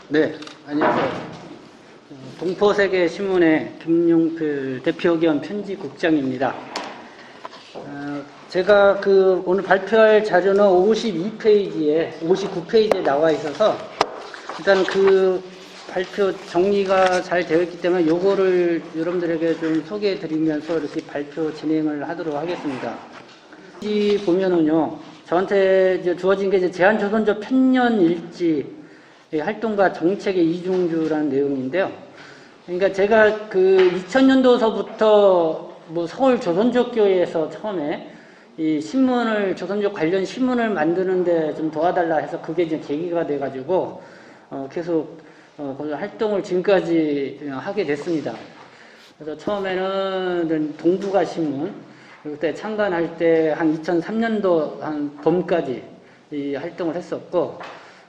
네, 안녕하세요. 동포세계신문의 김용필 대표 겸 편집국장입니다. 제가 오늘 발표할 자료는 59페이지에 나와 있어서 일단 발표 정리가 잘 되어 있기 때문에 요거를 여러분들에게 좀 소개해 드리면서 이렇게 발표 진행을 하도록 하겠습니다. 이 보면은요, 저한테 이제 주어진 게 이제 제한조선조 편년일지 활동과 정책의 이중주라는 내용인데요. 그러니까 제가 2000년도서부터 서울 조선족교회에서 처음에 이 신문을, 조선족 관련 신문을 만드는데 좀 도와달라 해서 그게 이제 계기가 돼가지고, 계속, 활동을 지금까지 하게 됐습니다. 그래서 처음에는 동북아 신문, 그때 창간할 때 한 2003년도 한 봄까지 이 활동을 했었고,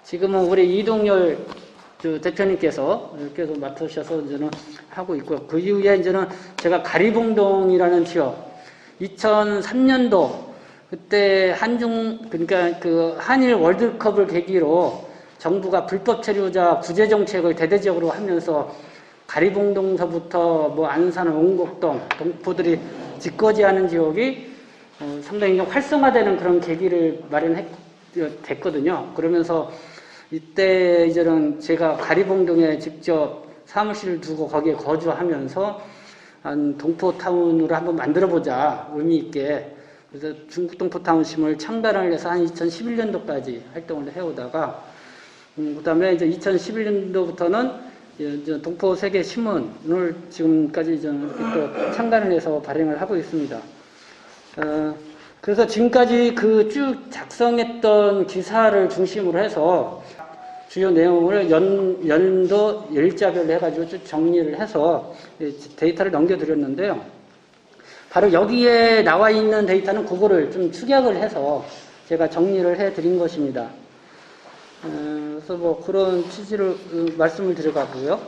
지금은 우리 이동열 대표님께서 계속 맡으셔서 이제는 하고 있고요. 그 이후에 이제는 제가 가리봉동이라는 지역, 2003년도 그때 그러니까 한일 월드컵을 계기로 정부가 불법 체류자 구제 정책을 대대적으로 하면서 가리봉동서부터 안산, 원곡동, 동포들이 집거지하는 지역이 상당히 활성화되는 그런 계기를 마련했거든요. 그러면서 이때 이제는 제가 가리봉동에 직접 사무실을 두고 거기에 거주하면서 한 동포타운으로 한번 만들어보자, 의미 있게. 그래서 중국 동포타운심을 창단을 해서 한 2011년도까지 활동을 해오다가, 그 다음에 이제 2011년도부터는 동포세계신문을 지금까지 이렇게 또 창단을 해서 발행을 하고 있습니다. 그래서 지금까지 쭉 작성했던 기사를 중심으로 해서 주요 내용을 연도 일자별로 해가지고 쭉 정리를 해서 데이터를 넘겨드렸는데요. 바로 여기에 나와 있는 데이터는 그거를 좀 축약을 해서 제가 정리를 해드린 것입니다. 그래서 그런 취지로 말씀을 드려가고요.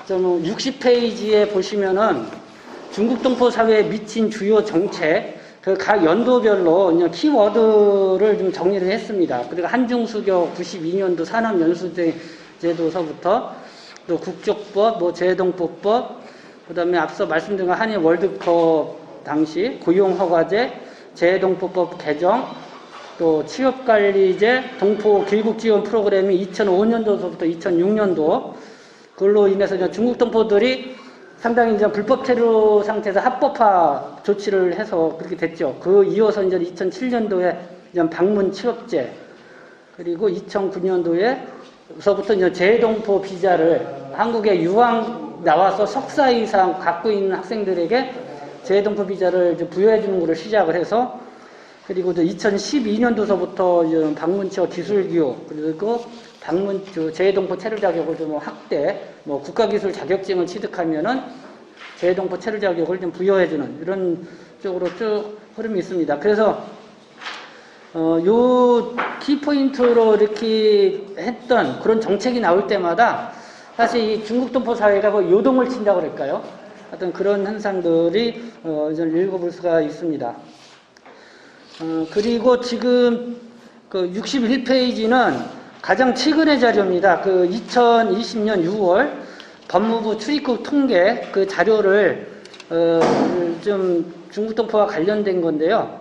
60페이지에 보시면은 중국 동포 사회에 미친 주요 정책, 각 연도별로 그냥 키워드를 좀 정리를 했습니다. 그리고 한중수교 92년도 산업연수제도서부터 또 국적법, 재동포법, 그 다음에 앞서 말씀드린 한일 월드컵 당시 고용허가제, 재동포법 개정, 또 취업관리제, 동포 교육지원 프로그램이 2005년도서부터 2006년도, 그걸로 인해서 중국 동포들이 상당히 이제 불법 체류 상태에서 합법화 조치를 해서 그렇게 됐죠. 이어서 이제 2007년도에 이제 방문 취업제, 그리고 2009년도에서부터 이제 재동포 비자를 한국에 유학 나와서 석사 이상 갖고 있는 학생들에게 재동포 비자를 이제 부여해 주는 것을 시작을 해서, 그리고 2012년도서부터 방문 취업 기술 교육, 그리고 재동포 체류 자격을 좀 확대, 국가기술 자격증을 취득하면은 재동포 체류 자격을 좀 부여해주는 이런 쪽으로 쭉 흐름이 있습니다. 그래서 요 키포인트로 이렇게 했던 그런 정책이 나올 때마다 사실 이 중국 동포 사회가 요동을 친다고 그럴까요? 어떤 그런 현상들이 읽어볼 수가 있습니다. 그리고 지금 61페이지는 가장 최근의 자료입니다. 2020년 6월 법무부 출입국 통계 자료를 좀 중국 동포와 관련된 건데요.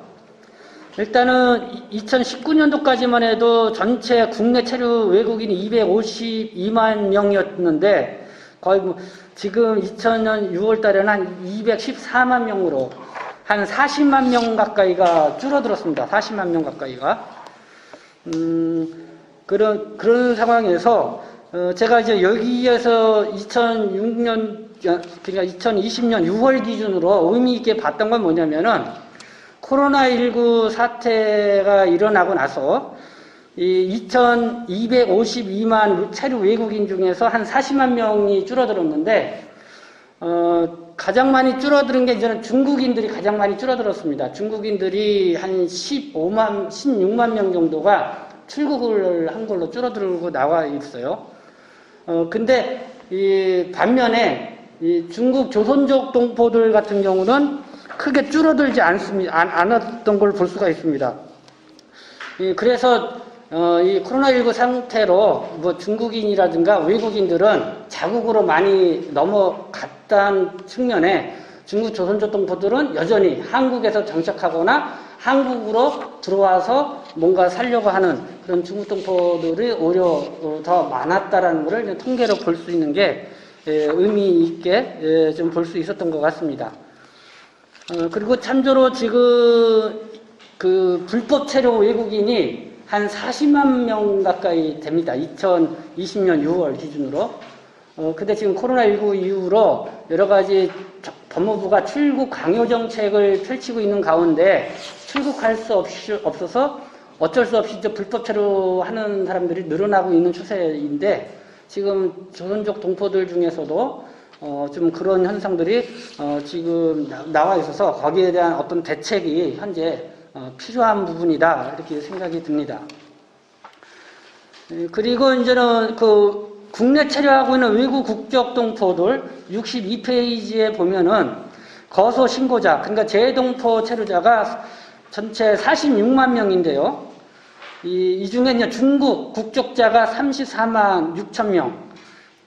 일단은 2019년도까지만 해도 전체 국내 체류 외국인이 252만 명이었는데 거의 지금 2000년 6월 달에는 한 214만 명으로 한 40만 명 가까이가 줄어들었습니다. 40만 명 가까이가. 그런 상황에서, 제가 이제 여기에서 2006년, 그러니까 2020년 6월 기준으로 의미있게 봤던 건 뭐냐면은, 코로나19 사태가 일어나고 나서, 2252만 체류 외국인 중에서 한 40만 명이 줄어들었는데, 가장 많이 줄어드는 게 이제는 중국인들이 가장 많이 줄어들었습니다. 중국인들이 한 16만 명 정도가 출국을 한 걸로 줄어들고 나와 있어요. 근데 반면에 중국 조선족 동포들 같은 경우는 크게 줄어들지 않았던 걸 볼 수가 있습니다. 그래서 이 코로나19 상태로 뭐 중국인이라든가 외국인들은 자국으로 많이 넘어갔다는 측면에 중국 조선족 동포들은 여전히 한국에서 정착하거나 한국으로 들어와서 뭔가 살려고 하는 그런 중국 동포들이 오히려 더 많았다라는 것을 통계로 볼 수 있는 게 의미 있게 좀 볼 수 있었던 것 같습니다. 그리고 참조로 지금 그 불법 체류 외국인이 한 40만 명 가까이 됩니다. 2020년 6월 기준으로. 근데 지금 코로나19 이후로 여러 가지 법무부가 출국 강요 정책을 펼치고 있는 가운데 출국할 수 없어서 어쩔 수 없이 불법 체류하는 사람들이 늘어나고 있는 추세인데 지금 조선족 동포들 중에서도 좀 그런 현상들이 지금 나와 있어서 거기에 대한 어떤 대책이 현재 필요한 부분이다 이렇게 생각이 듭니다. 그리고 이제는 그 국내 체류하고 있는 외국 국적 동포들 62페이지에 보면은 거소 신고자 그러니까 재동포 체류자가 전체 46만 명인데요. 이 중에 이제 중국 국적자가 34만 6천 명,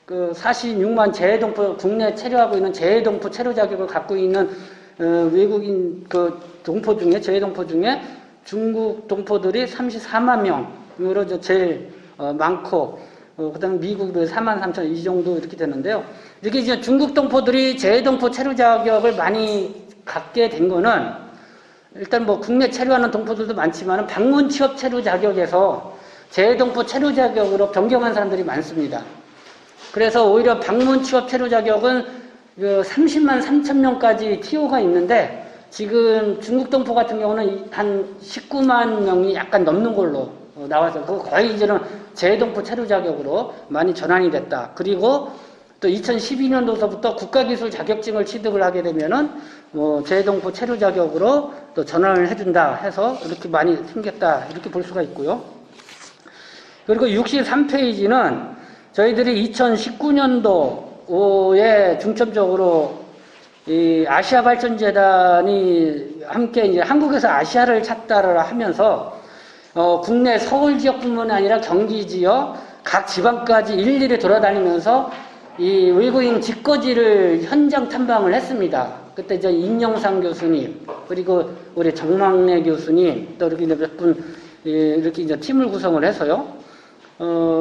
그 46만 재동포 국내 체류하고 있는 재동포 체류 자격을 갖고 있는 외국인 그 동포 중에 재동포 중에 중국 동포들이 34만 명으로 제일 많고 그다음에 미국도 4만 3천 이 정도 이렇게 되는데요. 이렇게 이제 중국 동포들이 재동포 체류 자격을 많이 갖게 된 거는 일단 뭐 국내 체류하는 동포들도 많지만 방문 취업 체류 자격에서 재동포 체류 자격으로 변경한 사람들이 많습니다. 그래서 오히려 방문 취업 체류 자격은 30만 3천 명까지 TO가 있는데 지금 중국 동포 같은 경우는 한 19만 명이 약간 넘는 걸로 나와서 그거 거의 이제는 재동포 체류 자격으로 많이 전환이 됐다. 그리고 또 2012년도서부터 국가기술 자격증을 취득을 하게 되면은 재동포 체류 자격으로 또 전환을 해준다 해서 이렇게 많이 생겼다 이렇게 볼 수가 있고요. 그리고 63페이지는 저희들이 2019년도에 중점적으로 이 아시아 발전재단이 함께 이제 한국에서 아시아를 찾다를 하면서 국내 서울 지역뿐만 아니라 경기 지역 각 지방까지 일일이 돌아다니면서 이 외국인 직거지를 현장 탐방을 했습니다. 그때 저 임영상 교수님 그리고 우리 정막래 교수님 또 이렇게 몇 분 이렇게 이제 팀을 구성을 해서요.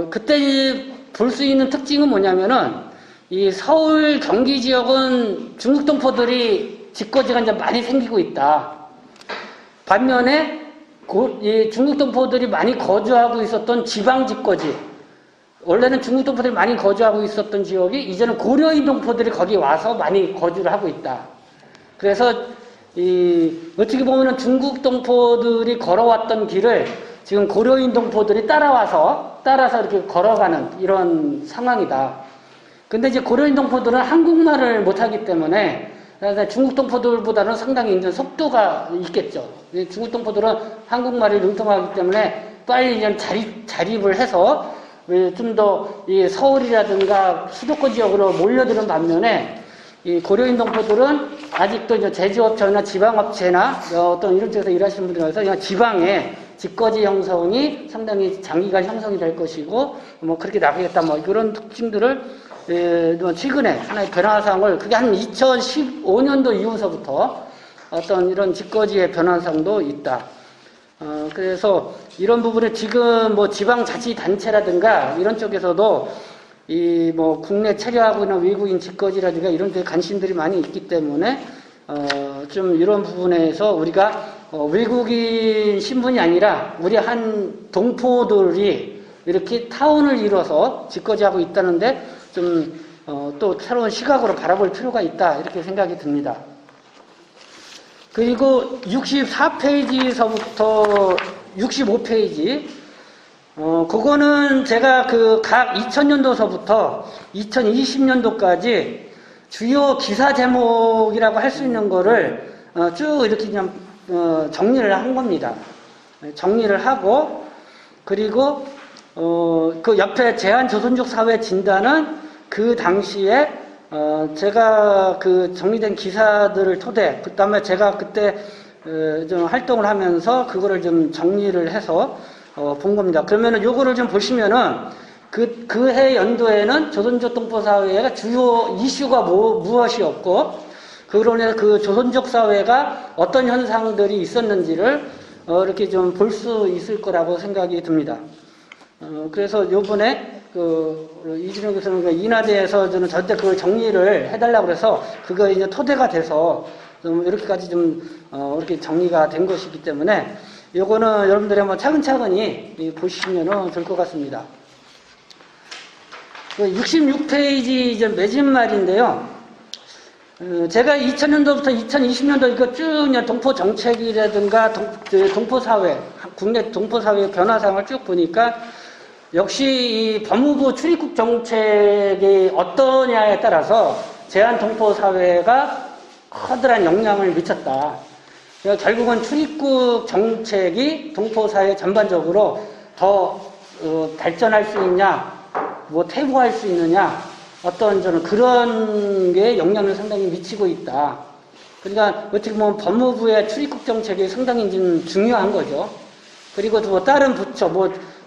그때 볼 수 있는 특징은 뭐냐면은 이 서울 경기 지역은 중국 동포들이 직거지가 이제 많이 생기고 있다. 반면에 이 중국 동포들이 많이 거주하고 있었던 지방 직거지 원래는 중국 동포들이 많이 거주하고 있었던 지역이 이제는 고려인 동포들이 거기 와서 많이 거주를 하고 있다. 그래서 어떻게 보면은 중국 동포들이 걸어왔던 길을 지금 고려인 동포들이 따라서 이렇게 걸어가는 이런 상황이다. 근데 이제 고려인 동포들은 한국말을 못하기 때문에 중국 동포들보다는 상당히 이제 속도가 있겠죠. 중국 동포들은 한국말이 능통하기 때문에 빨리 이제 자립을 해서 좀 더 이 서울이라든가 수도권 지역으로 몰려드는 반면에 이 고려인 동포들은 아직도 이제 제조업체나 지방업체나 어떤 이런 쪽에서 일하시는 분들에서 그냥 지방에 직거지 형성이 상당히 장기간 형성이 될 것이고 뭐 그렇게 나가겠다 뭐 이런 특징들을 최근에 하나의 변화상을 그게 한 2015년도 이후서부터 어떤 이런 직거지의 변화상도 있다. 그래서 이런 부분에 지금 뭐 지방자치단체라든가 이런 쪽에서도 이 뭐 국내 체류하고 있는 외국인 직거지라든가 이런 데 관심들이 많이 있기 때문에 좀 이런 부분에서 우리가 외국인 신분이 아니라 우리 한 동포들이 이렇게 타운을 이뤄서 직거지하고 있다는데 좀 또 새로운 시각으로 바라볼 필요가 있다 이렇게 생각이 듭니다. 그리고 64페이지서부터 65페이지 그거는 제가 그 각 2000년도서부터 2020년도까지 주요 기사 제목이라고 할 수 있는 거를 쭉 이렇게 그냥 정리를 한 겁니다. 정리를 하고 그리고 그 옆에 제한조선족 사회 진단은 그 당시에 제가 그 정리된 기사들을 토대 그다음에 제가 그때 좀 활동을 하면서 그거를 좀 정리를 해서 본 겁니다. 그러면은 요거를 좀 보시면은 그 해 연도에는 조선족 동포 사회가 주요 이슈가 무엇이었고, 그로 인해서 그 조선족 사회가 어떤 현상들이 있었는지를 이렇게 좀 볼 수 있을 거라고 생각이 듭니다. 그래서 요번에 이준호 교수는 인하대에서 저는 절대 그걸 정리를 해달라고 그래서 그거 이제 토대가 돼서 좀 이렇게까지 좀 이렇게 정리가 된 것이기 때문에 요거는 여러분들이 한번 차근차근히 보시면 될 것 같습니다. 66페이지 이제 매진말인데요. 제가 2000년도부터 2020년도 이거 쭉 동포 정책이라든가 동포 사회, 국내 동포 사회 변화상을 쭉 보니까 역시 이 법무부 출입국 정책이 어떠냐에 따라서 제한 동포 사회가 커다란 영향을 미쳤다. 그러니까 결국은 출입국 정책이 동포 사회 전반적으로 더 발전할 수 있냐, 뭐 퇴보할 수 있느냐, 어떤 저는 그런 게 영향을 상당히 미치고 있다. 그러니까 어떻게 보면 법무부의 출입국 정책이 상당히 좀 중요한 거죠. 그리고 또 뭐 다른 부처,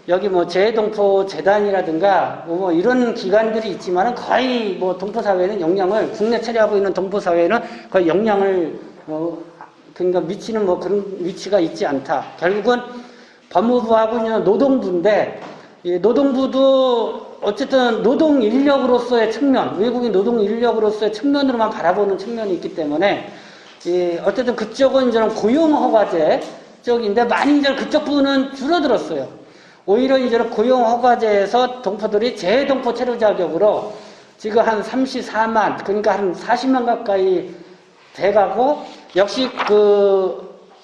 여기 재동포 재단이라든가 뭐 이런 기관들이 있지만은 거의 뭐 동포 사회는 영향을, 국내 체류하고 있는 동포 사회는 거의 영향을 그러니까 미치는 뭐 그런 위치가 있지 않다. 결국은 법무부하고 있는 노동부인데, 이 노동부도 어쨌든 노동 인력으로서의 측면, 외국인 노동 인력으로서의 측면으로만 바라보는 측면이 있기 때문에, 어쨌든 그쪽은 이제 고용 허가제 쪽인데 많이 이제 그쪽 부분은 줄어들었어요. 오히려 이제 고용 허가제에서 동포들이 재동포 체류 자격으로 지금 한 34만, 그러니까 한 40만 가까이 돼가고, 역시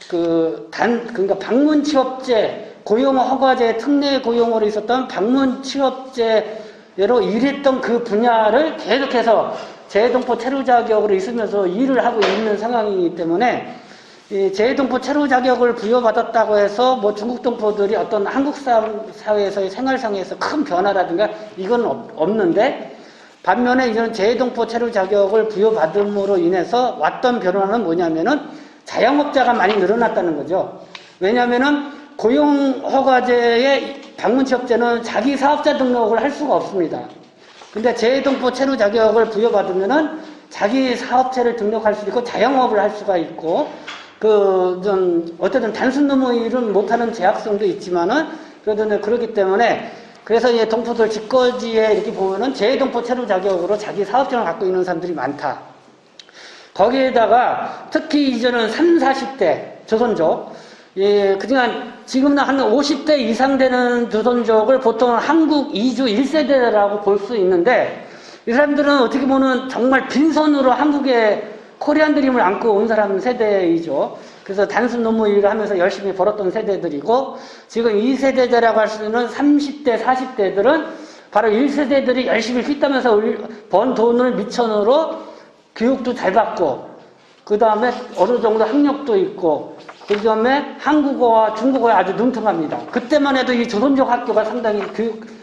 그러니까 방문 취업제, 고용 허가제 특례 고용으로 있었던 방문 취업제로 일했던 그 분야를 계속해서 재동포 체류 자격으로 있으면서 일을 하고 있는 상황이기 때문에, 이 재동포 체류 자격을 부여받았다고 해서 뭐 중국 동포들이 어떤 한국 사회에서의 생활상에서 큰 변화라든가 이건 없는데, 반면에 이제는 재동포 체류 자격을 부여받음으로 인해서 왔던 변화는 뭐냐면은 자영업자가 많이 늘어났다는 거죠. 왜냐면은 고용허가제의 방문취업제는 자기 사업자 등록을 할 수가 없습니다. 근데 재동포 체류 자격을 부여받으면은 자기 사업체를 등록할 수 있고 자영업을 할 수가 있고, 어쨌든 단순 노무 일은 못하는 제약성도 있지만은, 그렇기 때문에, 그래서 이제 동포들 집거지에 이렇게 보면은 재동포 체류 자격으로 자기 사업장을 갖고 있는 사람들이 많다. 거기에다가 특히 이제는 30, 40대 조선족, 그냥 지금은 한 50대 이상 되는 조선족을 보통 한국 이주 1세대라고 볼 수 있는데, 이 사람들은 어떻게 보면 정말 빈손으로 한국에 코리안 드림을 안고 온 사람 세대이죠. 그래서 단순 노무 일을 하면서 열심히 벌었던 세대들이고, 지금 2세대라고 할 수 있는 30대, 40대들은 바로 1세대들이 열심히 휘따면서 번 돈을 미천으로 교육도 잘 받고, 그 다음에 어느 정도 학력도 있고, 그 다음에 한국어와 중국어에 아주 능통합니다. 그때만 해도 이 조선족 학교가 상당히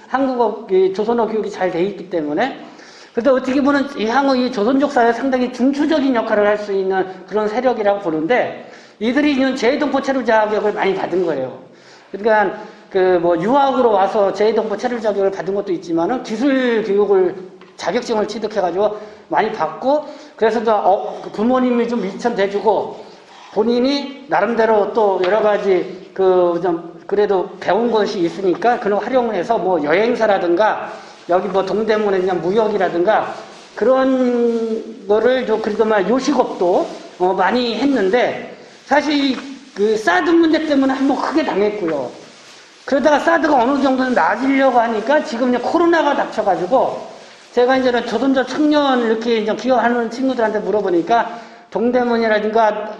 한국어, 조선어 교육이 잘 돼 있기 때문에, 그래서 어떻게 보면 향후 이 조선족 사회에 상당히 중추적인 역할을 할 수 있는 그런 세력이라고 보는데, 이들이 있는 재동포 체류 자격을 많이 받은 거예요. 그러니까 유학으로 와서 재동포 체류 자격을 받은 것도 있지만은 기술 교육을 자격증을 취득해가지고 많이 받고, 그래서 부모님이 좀 미천대주고 본인이 나름대로 또 여러 가지 그래도 배운 것이 있으니까 그런 활용을 해서 뭐 여행사라든가 여기 뭐 동대문에 그냥 무역이라든가 그런 거를 그래도 막 요식업도 많이 했는데, 사실 그 사드 문제 때문에 한번 크게 당했고요. 그러다가 사드가 어느 정도는 나아지려고 하니까 지금 이제 코로나가 닥쳐가지고, 제가 이제는 조선족 청년 이렇게 이제 기여하는 친구들한테 물어보니까 동대문이라든가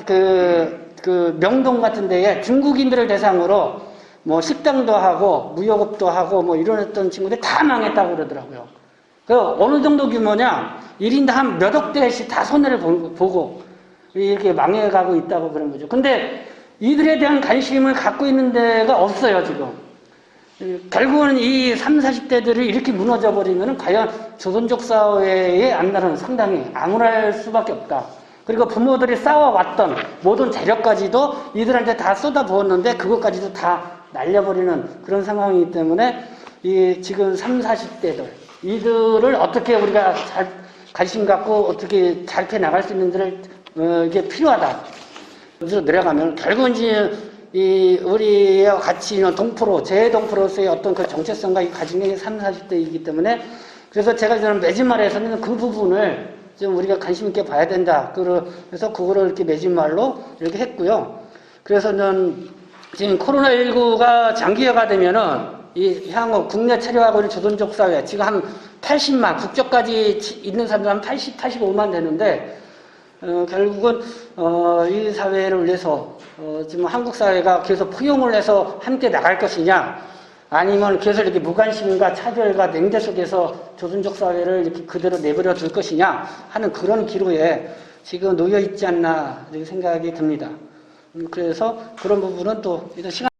명동 같은 데에 중국인들을 대상으로 뭐 식당도 하고 무역업도 하고 뭐 이런 친구들이 다 망했다고 그러더라고요. 어느 정도 규모냐, 1인당 한 몇 억 대씩 다 손해를 보고 이렇게 망해가고 있다고 그런 거죠. 근데 이들에 대한 관심을 갖고 있는 데가 없어요, 지금. 결국은 이 30, 40대들이 이렇게 무너져 버리면은 과연 조선족 사회의 안날은 상당히 암울할 수밖에 없다. 그리고 부모들이 쌓아왔던 모든 재력까지도 이들한테 다 쏟아부었는데 그것까지도 다 날려버리는 그런 상황이기 때문에 이 지금 30, 40대들 이들을 어떻게 우리가 잘 관심 갖고 어떻게 잘 펴 나갈 수 있는지를 이게 필요하다. 여기서 내려가면 결국은 이제 이 우리와 같이 있는 동프로 재동프로서의 어떤 그 정체성과 가진 게 30, 40대이기 때문에 그래서 제가 저는 매진말에서는 그 부분을 좀 우리가 관심 있게 봐야 된다. 그래서 그거를 이렇게 매진말로 이렇게 했고요. 그래서 저는 지금 코로나19가 장기화가 되면은 이 향후 국내 체류하고 있는 조선족 사회 지금 한 80만 국적까지 있는 사람들 한 80, 85만 되는데 결국은 이 사회를 위해서 지금 한국 사회가 계속 포용을 해서 함께 나갈 것이냐 아니면 계속 이렇게 무관심과 차별과 냉대 속에서 조선족 사회를 이렇게 그대로 내버려 둘 것이냐 하는 그런 기로에 지금 놓여 있지 않나 이렇게 생각이 듭니다. 그래서 그런 부분은 또 시간